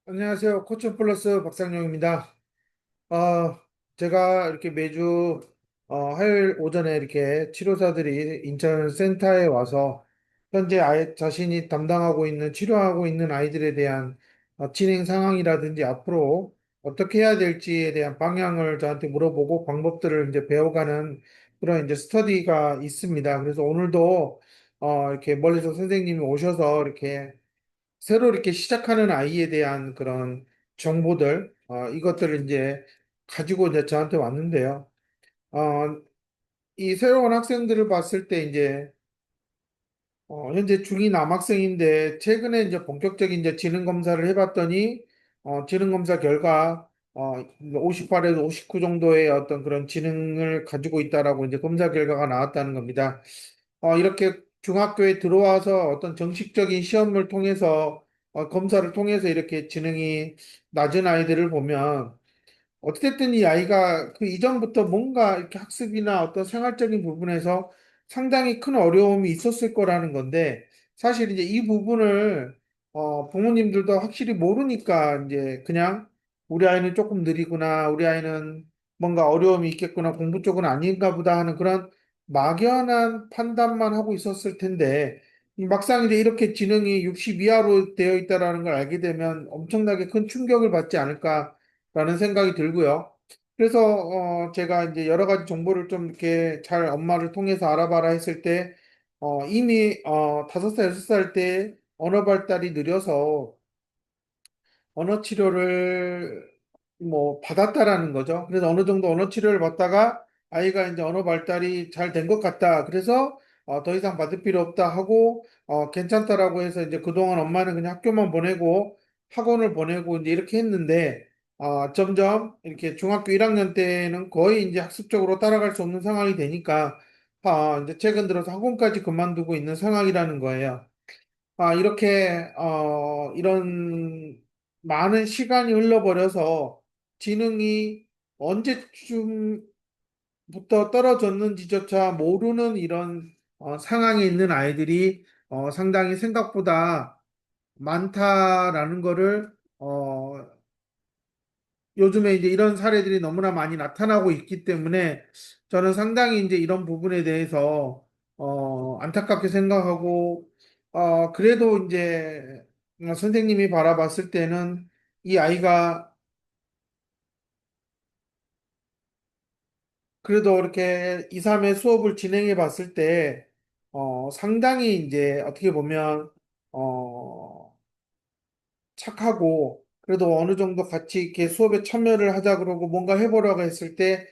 안녕하세요. 코치 플러스 박상용입니다. 어, 제가 이렇게 매주 화요일 오전에 이렇게 치료사들이 인천 센터에 와서 현재 자신이 담당하고 있는 치료하고 있는 아이들에 대한 진행 상황이라든지 앞으로 어떻게 해야 될지에 대한 방향을 저한테 물어보고 방법들을 이제 배워가는 그런 이제 스터디가 있습니다. 그래서 오늘도 이렇게 멀리서 선생님이 오셔서 이렇게 새로 이렇게 시작하는 아이에 대한 그런 정보들, 이것들을 이제 가지고 이제 저한테 왔는데요. 어, 이 새로운 학생들을 봤을 때 이제 현재 중2 남학생인데 최근에 이제 본격적인 이제 지능 검사를 해봤더니 지능 검사 결과 58에서 59 정도의 어떤 그런 지능을 가지고 있다라고 이제 검사 결과가 나왔다는 겁니다. 이렇게 중학교에 들어와서 어떤 정식적인 시험을 통해서 검사를 통해서 이렇게 지능이 낮은 아이들을 보면 어쨌든 이 아이가 그 이전부터 뭔가 이렇게 학습이나 어떤 생활적인 부분에서 상당히 큰 어려움이 있었을 거라는 건데, 사실 이제 이 부분을 부모님들도 확실히 모르니까 이제 그냥 우리 아이는 조금 느리구나, 우리 아이는 뭔가 어려움이 있겠구나, 공부 쪽은 아닌가 보다 하는 그런 막연한 판단만 하고 있었을 텐데, 이 막상 이제 이렇게 지능이 60 이하로 되어 있다라는 걸 알게 되면 엄청나게 큰 충격을 받지 않을까 라는 생각이 들고요. 그래서 제가 이제 여러 가지 정보를 좀 이렇게 잘 엄마를 통해서 알아봐라 했을 때 이미 5살, 6살 때 언어 발달이 느려서 언어 치료를 뭐 받았다라는 거죠. 그래서 어느 정도 언어 치료를 받다가 아이가 이제 언어 발달이 잘 된 것 같다. 그래서 더 이상 받을 필요 없다 하고 괜찮다라고 해서 이제 그동안 엄마는 그냥 학교만 보내고 학원을 보내고 이제 이렇게 했는데 점점 이렇게 중학교 1학년 때는 거의 이제 학습적으로 따라갈 수 없는 상황이 되니까 이제 최근 들어서 학원까지 그만두고 있는 상황이라는 거예요. 이렇게, 이런 많은 시간이 흘러버려서 지능이 언제쯤부터 떨어졌는지조차 모르는 이런 상황에 있는 아이들이 상당히 생각보다 많다라는 거를 요즘에 이제 이런 사례들이 너무나 많이 나타나고 있기 때문에 저는 상당히 이제 이런 부분에 대해서 안타깝게 생각하고 그래도 이제 선생님이 바라봤을 때는 이 아이가 그래도 이렇게 2, 3회 수업을 진행해 봤을 때 상당히 이제 어떻게 보면 어 착하고 그래도 어느 정도 같이 이렇게 수업에 참여를 하자 그러고 뭔가 해보려고 했을 때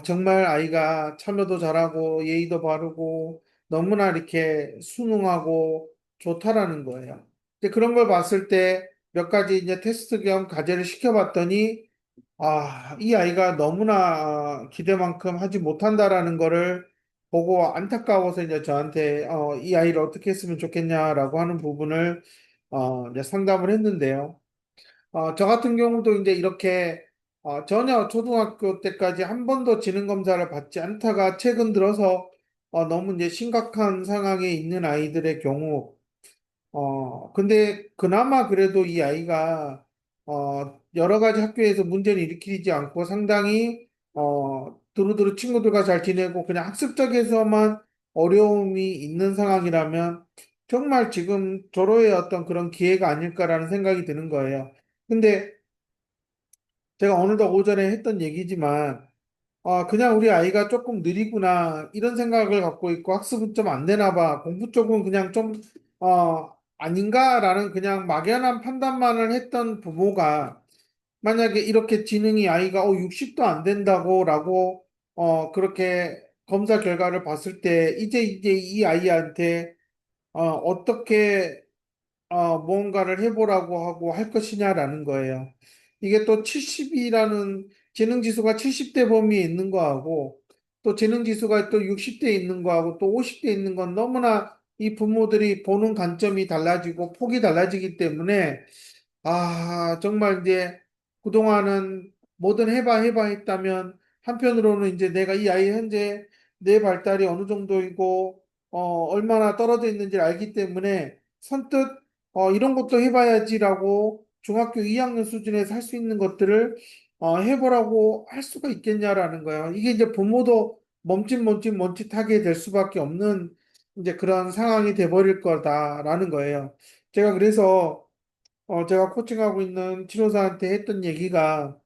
정말 아이가 참여도 잘하고 예의도 바르고 너무나 이렇게 순응하고 좋다라는 거예요. 근데 그런 걸 봤을 때 몇 가지 이제 테스트 겸 과제를 시켜봤더니 이 아이가 너무나 기대만큼 하지 못한다라는 거를 보고 안타까워서 이제 저한테 이 아이를 어떻게 했으면 좋겠냐라고 하는 부분을 이제 상담을 했는데요. 저 같은 경우도 이제 이렇게 전혀 초등학교 때까지 한 번도 지능 검사를 받지 않다가 최근 들어서 너무 이제 심각한 상황에 있는 아이들의 경우 근데 그나마 그래도 이 아이가, 여러 가지 학교에서 문제를 일으키지 않고 상당히, 두루두루 친구들과 잘 지내고 그냥 학습적에서만 어려움이 있는 상황이라면 정말 지금 절호의 어떤 그런 기회가 아닐까라는 생각이 드는 거예요. 근데 제가 오늘도 오전에 했던 얘기지만, 그냥 우리 아이가 조금 느리구나, 이런 생각을 갖고 있고, 학습은 좀 안 되나 봐, 공부 쪽은 그냥 좀, 아닌가라는 그냥 막연한 판단만을 했던 부모가, 만약에 이렇게 지능이 아이가 60도 안 된다고라고, 그렇게 검사 결과를 봤을 때, 이제 이 아이한테, 어떻게 뭔가를 해보라고 하고 할 것이냐라는 거예요. 이게 또 70이라는 지능지수가 70대 범위에 있는 거하고 또 지능지수가 또 60대 있는 거하고 또 50대 있는 건 너무나 이 부모들이 보는 관점이 달라지고 폭이 달라지기 때문에 정말 이제 그동안은 뭐든 해봐 했다면 한편으로는 이제 내가 이 아이 현재 내 발달이 어느 정도이고 얼마나 떨어져 있는지 알기 때문에 선뜻 이런 것도 해봐야지라고 중학교 2학년 수준에서 할 수 있는 것들을 해보라고 할 수가 있겠냐라는 거예요. 이게 이제 부모도 멈칫하게 될 수밖에 없는 이제 그런 상황이 돼버릴 거다라는 거예요. 제가 그래서 제가 코칭하고 있는 치료사한테 했던 얘기가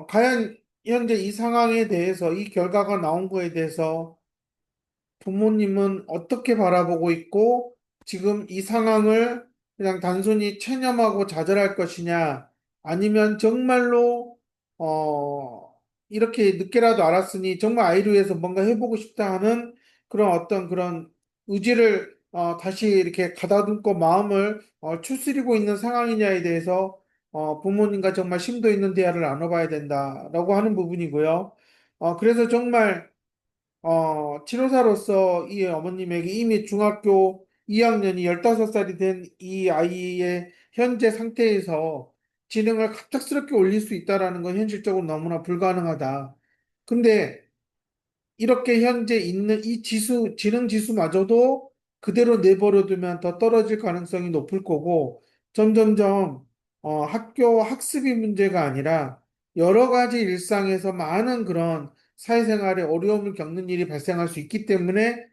과연 현재 이 상황에 대해서 이 결과가 나온 거에 대해서 부모님은 어떻게 바라보고 있고 지금 이 상황을 그냥 단순히 체념하고 좌절할 것이냐 아니면 정말로 이렇게 늦게라도 알았으니 정말 아이를 위해서 뭔가 해보고 싶다 하는 그런 어떤 그런 의지를 다시 이렇게 가다듬고 마음을 추스리고 있는 상황이냐에 대해서 부모님과 정말 심도 있는 대화를 나눠봐야 된다라고 하는 부분이고요. 그래서 정말 치료사로서 이 어머님에게 이미 중학교 2학년이 15살이 된 이 아이의 현재 상태에서 지능을 갑작스럽게 올릴 수 있다라는 건 현실적으로 너무나 불가능하다. 근데 이렇게 현재 있는 이 지능 지수마저도 그대로 내버려 두면 더 떨어질 가능성이 높을 거고, 점점점, 학교 학습이 문제가 아니라 여러 가지 일상에서 많은 그런 사회생활에 어려움을 겪는 일이 발생할 수 있기 때문에,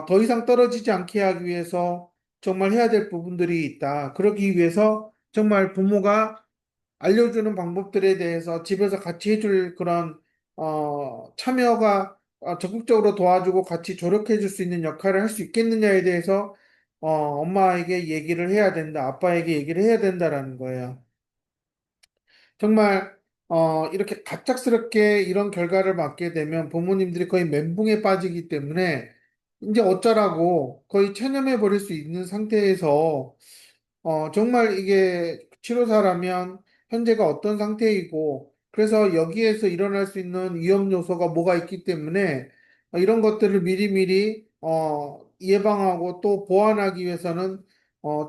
더 이상 떨어지지 않게 하기 위해서 정말 해야 될 부분들이 있다. 그러기 위해서 정말 부모가 알려주는 방법들에 대해서 집에서 같이 해줄 그런 참여가 적극적으로 도와주고 같이 조력해 줄 수 있는 역할을 할 수 있겠느냐에 대해서 엄마에게 얘기를 해야 된다, 아빠에게 얘기를 해야 된다라는 거예요. 정말 이렇게 갑작스럽게 이런 결과를 맞게 되면 부모님들이 거의 멘붕에 빠지기 때문에 이제 어쩌라고 거의 체념해 버릴 수 있는 상태에서 정말 이게 치료사라면 현재가 어떤 상태이고, 그래서 여기에서 일어날 수 있는 위험 요소가 뭐가 있기 때문에 이런 것들을 미리미리 예방하고 또 보완하기 위해서는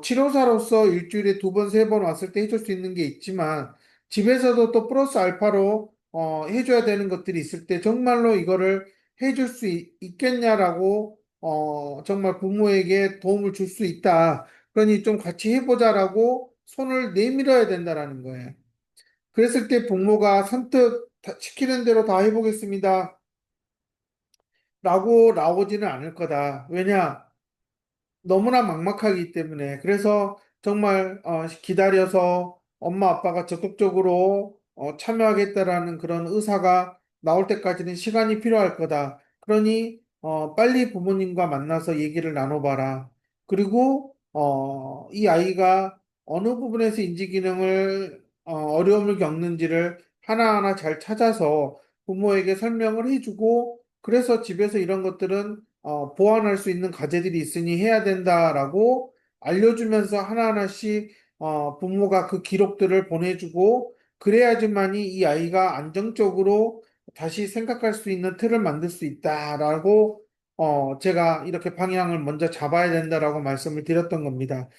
치료사로서 일주일에 두 번, 세 번 왔을 때 해줄 수 있는 게 있지만 집에서도 또 플러스 알파로 해줘야 되는 것들이 있을 때 정말로 이거를 해줄 수 있겠냐라고 정말 부모에게 도움을 줄 수 있다. 그러니 좀 같이 해보자라고 손을 내밀어야 된다라는 거예요. 그랬을 때 부모가 선뜻 시키는 대로 다 해보겠습니다. 라고 나오지는 않을 거다. 왜냐? 너무나 막막하기 때문에 그래서 정말 기다려서 엄마 아빠가 적극적으로 참여하겠다라는 그런 의사가 나올 때까지는 시간이 필요할 거다. 그러니 빨리 부모님과 만나서 얘기를 나눠봐라. 그리고 이 아이가 어느 부분에서 인지 기능을 어려움을 겪는지를 하나하나 잘 찾아서 부모에게 설명을 해주고 그래서 집에서 이런 것들은 보완할 수 있는 과제들이 있으니 해야 된다라고 알려주면서 하나하나씩 부모가 그 기록들을 보내주고 그래야지만이 이 아이가 안정적으로 다시 생각할 수 있는 틀을 만들 수 있다라고 제가 이렇게 방향을 먼저 잡아야 된다라고 말씀을 드렸던 겁니다.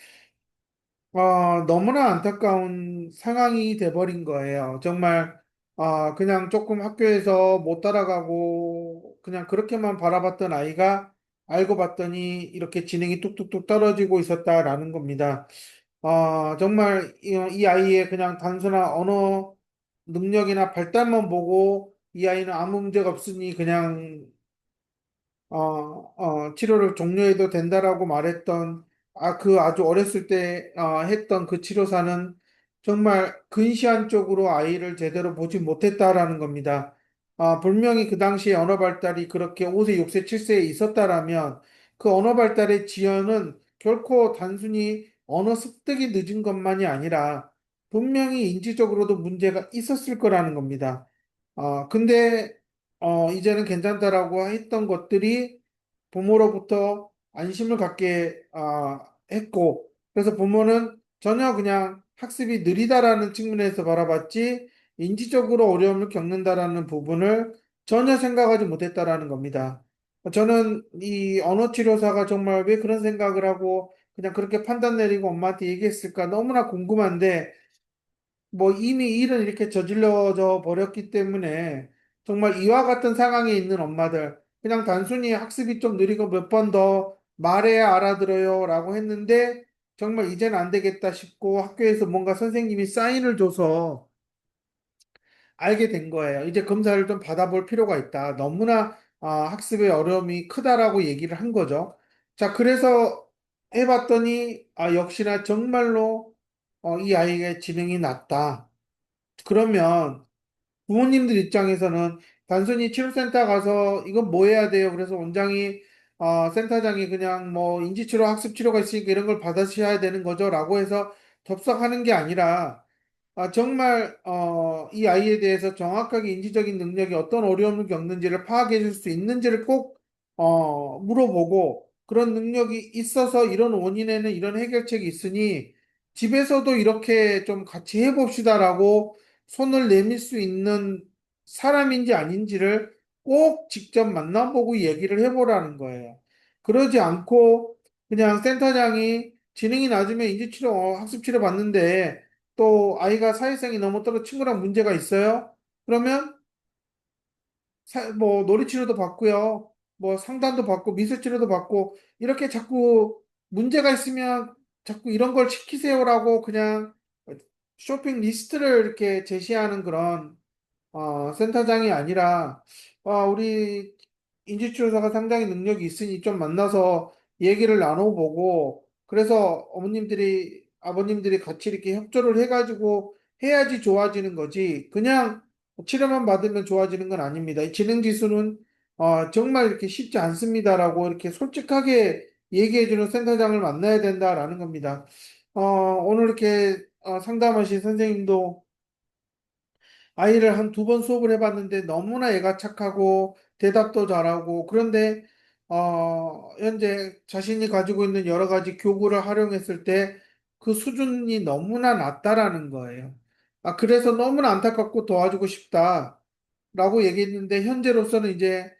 너무나 안타까운 상황이 돼버린 거예요. 정말, 그냥 조금 학교에서 못 따라가고, 그냥 그렇게만 바라봤던 아이가 알고 봤더니 이렇게 지능이 뚝뚝뚝 떨어지고 있었다라는 겁니다. 정말 이 아이의 그냥 단순한 언어 능력이나 발달만 보고 이 아이는 아무 문제가 없으니 그냥 치료를 종료해도 된다라고 말했던, 그 아주 어렸을 때, 했던 그 치료사는 정말 근시안 쪽으로 아이를 제대로 보지 못했다라는 겁니다. 분명히 그 당시에 언어 발달이 그렇게 5세, 6세, 7세에 있었다라면 그 언어 발달의 지연은 결코 단순히 언어 습득이 늦은 것만이 아니라 분명히 인지적으로도 문제가 있었을 거라는 겁니다. 근데 이제는 괜찮다라고 했던 것들이 부모로부터 안심을 갖게 했고, 그래서 부모는 전혀 그냥 학습이 느리다라는 측면에서 바라봤지, 인지적으로 어려움을 겪는다라는 부분을 전혀 생각하지 못했다라는 겁니다. 저는 이 언어치료사가 정말 왜 그런 생각을 하고 그냥 그렇게 판단 내리고 엄마한테 얘기했을까 너무나 궁금한데, 뭐 이미 일은 이렇게 저질러져 버렸기 때문에 정말 이와 같은 상황에 있는 엄마들 그냥 단순히 학습이 좀 느리고 몇 번 더 말해야 알아들어요 라고 했는데 정말 이제는 안 되겠다 싶고 학교에서 뭔가 선생님이 사인을 줘서 알게 된 거예요. 이제 검사를 좀 받아볼 필요가 있다. 너무나 학습의 어려움이 크다라고 얘기를 한 거죠. 자, 그래서 해봤더니 역시나 정말로 이 아이의 지능이 낮다. 그러면 부모님들 입장에서는 단순히 치료센터 가서 이건 뭐 해야 돼요? 그래서 원장이 센터장이 그냥 뭐 인지치료 학습치료가 있으니까 이런 걸 받으셔야 되는 거죠. 라고 해서 접속하는 게 아니라 정말 이 아이에 대해서 정확하게 인지적인 능력이 어떤 어려움을 겪는지를 파악해 줄 수 있는지를 꼭 물어보고 그런 능력이 있어서 이런 원인에는 이런 해결책이 있으니 집에서도 이렇게 좀 같이 해봅시다라고 손을 내밀 수 있는 사람인지 아닌지를 꼭 직접 만나보고 얘기를 해보라는 거예요. 그러지 않고 그냥 센터장이 지능이 낮으면 인지치료, 학습치료 받는데 또 아이가 사회성이 너무 떨어 친구랑 문제가 있어요? 그러면 뭐 놀이치료도 받고요. 뭐 상담도 받고 미술치료도 받고 이렇게 자꾸 문제가 있으면 자꾸 이런 걸 시키세요라고 그냥 쇼핑 리스트를 이렇게 제시하는 그런 센터장이 아니라, 우리 인지치료사가 상당히 능력이 있으니 좀 만나서 얘기를 나눠보고, 그래서 어머님들이, 아버님들이 같이 이렇게 협조를 해가지고 해야지 좋아지는 거지. 그냥 치료만 받으면 좋아지는 건 아닙니다. 이 지능지수는 정말 이렇게 쉽지 않습니다라고 이렇게 솔직하게 얘기해주는 센터장을 만나야 된다라는 겁니다. 오늘 이렇게 상담하신 선생님도 아이를 한 두 번 수업을 해봤는데 너무나 애가 착하고 대답도 잘하고 그런데 현재 자신이 가지고 있는 여러 가지 교구를 활용했을 때 그 수준이 너무나 낮다라는 거예요. 그래서 너무나 안타깝고 도와주고 싶다라고 얘기했는데 현재로서는 이제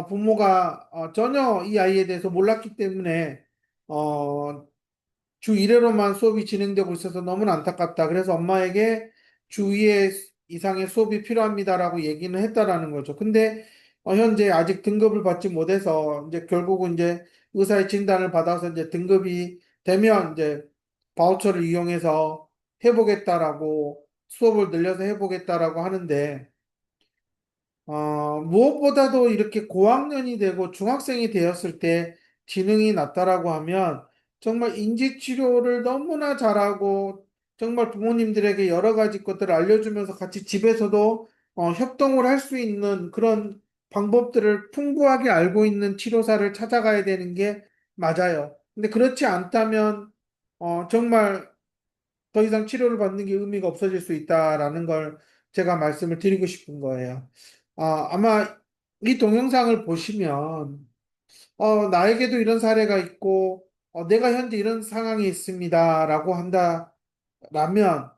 부모가 전혀 이 아이에 대해서 몰랐기 때문에 어, 주 1회로만 수업이 진행되고 있어서 너무나 안타깝다. 그래서 엄마에게 주 2회 이상의 수업이 필요합니다라고 얘기는 했다라는 거죠. 근데 현재 아직 등급을 받지 못해서 이제 결국은 이제 의사의 진단을 받아서 이제 등급이 되면 이제 바우처를 이용해서 해보겠다라고 수업을 늘려서 해보겠다라고 하는데 무엇보다도 이렇게 고학년이 되고 중학생이 되었을 때 지능이 낮다라고 하면 정말 인지치료를 너무나 잘하고 정말 부모님들에게 여러 가지 것들을 알려주면서 같이 집에서도 협동을 할 수 있는 그런 방법들을 풍부하게 알고 있는 치료사를 찾아가야 되는 게 맞아요. 근데 그렇지 않다면 정말 더 이상 치료를 받는 게 의미가 없어질 수 있다라는 걸 제가 말씀을 드리고 싶은 거예요. 아마 이 동영상을 보시면, 나에게도 이런 사례가 있고, 내가 현재 이런 상황이 있습니다라고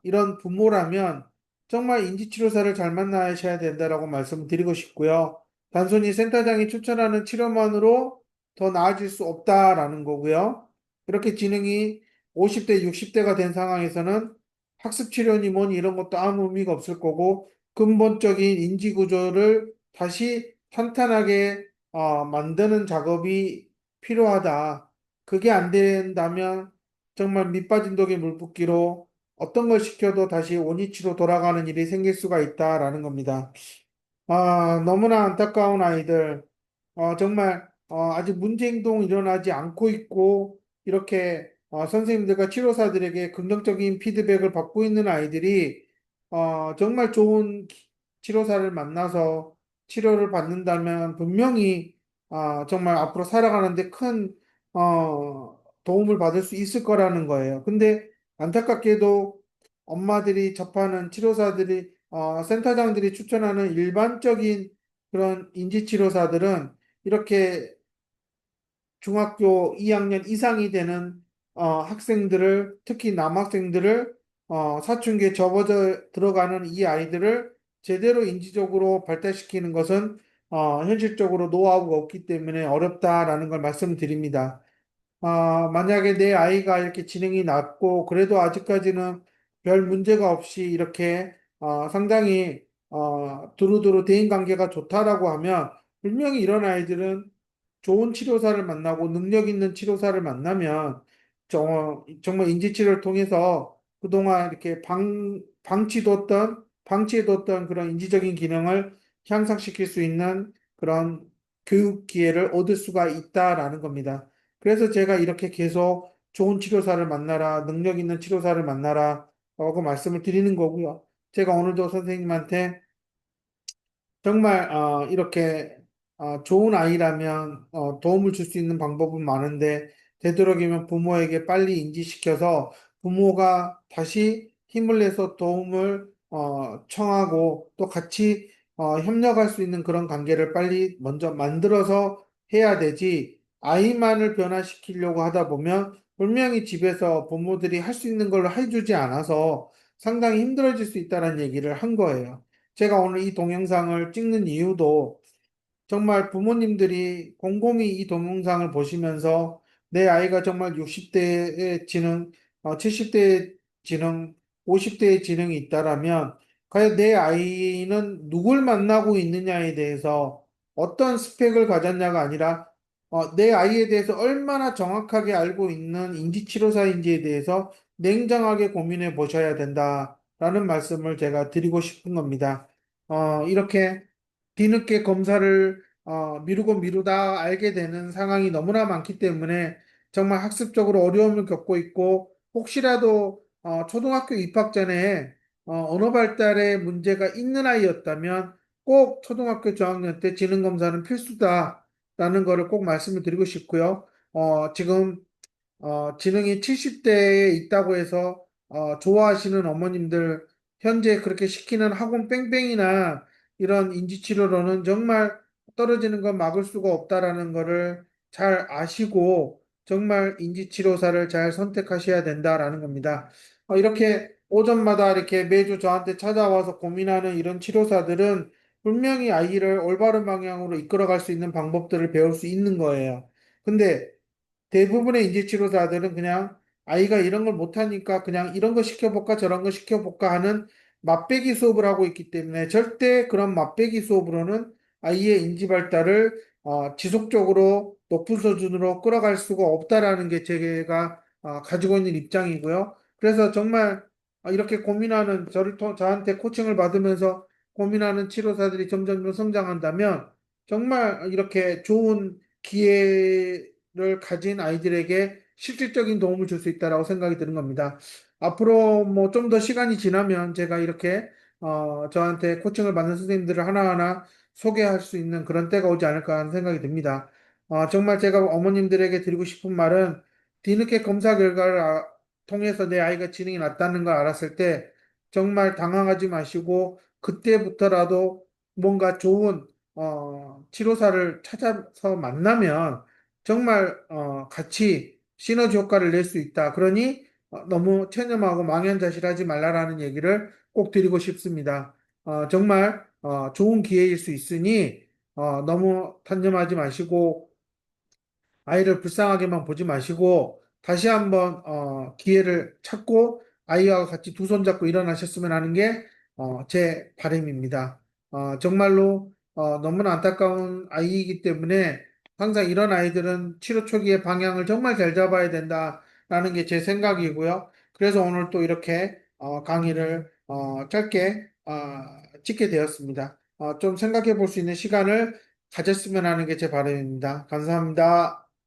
이런 부모라면 정말 인지치료사를 잘 만나셔야 된다라고 말씀을 드리고 싶고요. 단순히 센터장이 추천하는 치료만으로 더 나아질 수 없다라는 거고요. 이렇게 지능이 50대, 60대가 된 상황에서는 학습 치료니 뭐니 이런 것도 아무 의미가 없을 거고 근본적인 인지 구조를 다시 탄탄하게 만드는 작업이 필요하다. 그게 안 된다면 정말 밑빠진 독에 물 붓기로 어떤 걸 시켜도 다시 원위치로 돌아가는 일이 생길 수가 있다라는 겁니다. 너무나 안타까운 아이들, 정말 아직 문제 행동 일어나지 않고 있고 이렇게 선생님들과 치료사들에게 긍정적인 피드백을 받고 있는 아이들이 정말 좋은 치료사를 만나서 치료를 받는다면 분명히 정말 앞으로 살아가는데 큰 도움을 받을 수 있을 거라는 거예요. 근데 안타깝게도 엄마들이 접하는 치료사들이 센터장들이 추천하는 일반적인 그런 인지치료사들은 이렇게 중학교 2학년 이상이 되는 학생들을 특히 남학생들을 사춘기에 접어져 들어가는 이 아이들을 제대로 인지적으로 발달시키는 것은 현실적으로 노하우가 없기 때문에 어렵다라는 걸 말씀드립니다. 만약에 내 아이가 이렇게 지능이 낮고 그래도 아직까지는 별 문제가 없이 이렇게 상당히 두루두루 대인관계가 좋다라고 하면 분명히 이런 아이들은 좋은 치료사를 만나고 능력 있는 치료사를 만나면 정말 인지치료를 통해서 그동안 이렇게 방치해뒀던 그런 인지적인 기능을 향상시킬 수 있는 그런 교육 기회를 얻을 수가 있다라는 겁니다. 그래서 제가 이렇게 계속 좋은 치료사를 만나라, 능력 있는 치료사를 만나라, 라고 말씀을 드리는 거고요. 제가 오늘도 선생님한테 정말 이렇게 좋은 아이라면 도움을 줄 수 있는 방법은 많은데 되도록이면 부모에게 빨리 인지시켜서 부모가 다시 힘을 내서 도움을 청하고 또 같이 협력할 수 있는 그런 관계를 빨리 먼저 만들어서 해야 되지 아이만을 변화시키려고 하다 보면 분명히 집에서 부모들이 할 수 있는 걸 해주지 않아서 상당히 힘들어질 수 있다는 얘기를 한 거예요. 제가 오늘 이 동영상을 찍는 이유도 정말 부모님들이 곰곰이 이 동영상을 보시면서 내 아이가 정말 60대의 지능, 70대의 지능, 50대의 지능이 있다라면 과연 내 아이는 누굴 만나고 있느냐에 대해서 어떤 스펙을 가졌냐가 아니라 내 아이에 대해서 얼마나 정확하게 알고 있는 인지치료사인지에 대해서 냉정하게 고민해 보셔야 된다라는 말씀을 제가 드리고 싶은 겁니다. 이렇게 뒤늦게 검사를 미루고 미루다 알게 되는 상황이 너무나 많기 때문에 정말 학습적으로 어려움을 겪고 있고 혹시라도 초등학교 입학 전에 언어 발달에 문제가 있는 아이였다면 꼭 초등학교 저학년 때 지능검사는 필수다라는 거를 꼭 말씀을 드리고 싶고요. 지금 지능이 70대에 있다고 해서 좋아하시는 어머님들 현재 그렇게 시키는 학원 뺑뺑이나 이런 인지치료로는 정말 떨어지는 건 막을 수가 없다라는 거를 잘 아시고 정말 인지치료사를 잘 선택하셔야 된다라는 겁니다. 이렇게 오전마다 이렇게 매주 저한테 찾아와서 고민하는 이런 치료사들은 분명히 아이를 올바른 방향으로 이끌어갈 수 있는 방법들을 배울 수 있는 거예요. 근데 대부분의 인지치료사들은 그냥 아이가 이런 걸 못하니까 그냥 이런 거 시켜볼까 저런 거 시켜볼까 하는 맛배기 수업을 하고 있기 때문에 절대 그런 맛배기 수업으로는 아이의 인지 발달을 지속적으로 높은 수준으로 끌어갈 수가 없다라는 게 제가 가지고 있는 입장이고요. 그래서 정말 이렇게 고민하는 저한테 코칭을 받으면서 고민하는 치료사들이 점점 성장한다면 정말 이렇게 좋은 기회를 가진 아이들에게 실질적인 도움을 줄 수 있다라고 생각이 드는 겁니다. 앞으로 뭐 좀 더 시간이 지나면 제가 이렇게 저한테 코칭을 받는 선생님들을 하나하나 소개할 수 있는 그런 때가 오지 않을까 하는 생각이 듭니다. 정말 제가 어머님들에게 드리고 싶은 말은 뒤늦게 검사 결과를 통해서 내 아이가 지능이 낮다는 걸 알았을 때 정말 당황하지 마시고 그때부터라도 뭔가 좋은 치료사를 찾아서 만나면 정말 같이 시너지 효과를 낼 수 있다. 그러니 너무 체념하고 망연자실하지 말라라는 얘기를 꼭 드리고 싶습니다. 정말 좋은 기회일 수 있으니 너무 단념하지 마시고 아이를 불쌍하게만 보지 마시고 다시 한번 기회를 찾고 아이와 같이 두 손 잡고 일어나셨으면 하는 게 제 바람입니다. 정말로 너무나 안타까운 아이이기 때문에 항상 이런 아이들은 치료 초기에 방향을 정말 잘 잡아야 된다라는 게 제 생각이고요. 그래서 오늘 또 이렇게 강의를 짧게 찍게 되었습니다. 좀 생각해 볼 수 있는 시간을 가졌으면 하는 게 제 바람입니다. 감사합니다.